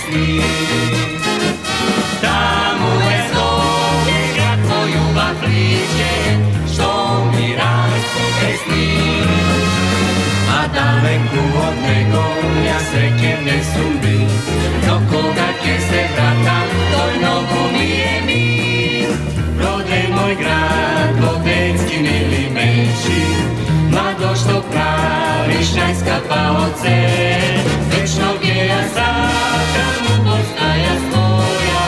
pesmi. Tamo je zgodne, grad tvoj ljubav pliće, što mi rastu pesmi. A daleko od nego ja srećem ne sumbi, do koga će se vratam, toj nogu mi je mir. Rode moj grad, Vodecki mili meči, mlado što praviš najskapa oce, večno gdje ja sakram postaja svoja,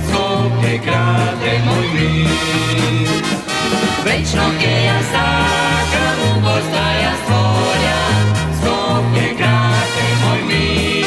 Skopje grade moj mir. Večno gdje ja sakram postaja svoja, Skopje grade moj mir.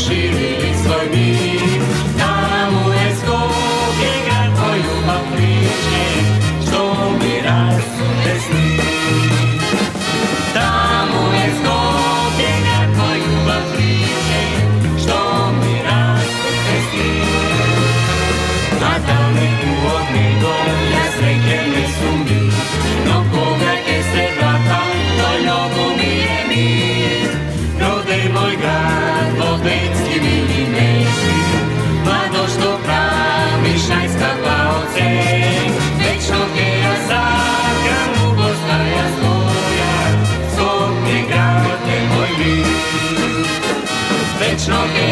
Širili svoj mir, tamo je Skopje grad tvoj ljubav pliće, što mi rastu pesmi. Tamo je Skopje grad tvoj ljubav pliće, što mi rastu pesmi. A daleko od nego ja srećem ne sumbi, no koga će se vratam, toj nogu mi je mir. Rode moj grad, Vodecki mili meči, mlado što praviš najskapa oce, večno gdje ja sakram postaja svoja, Skopje grade moj mir. Večno gdje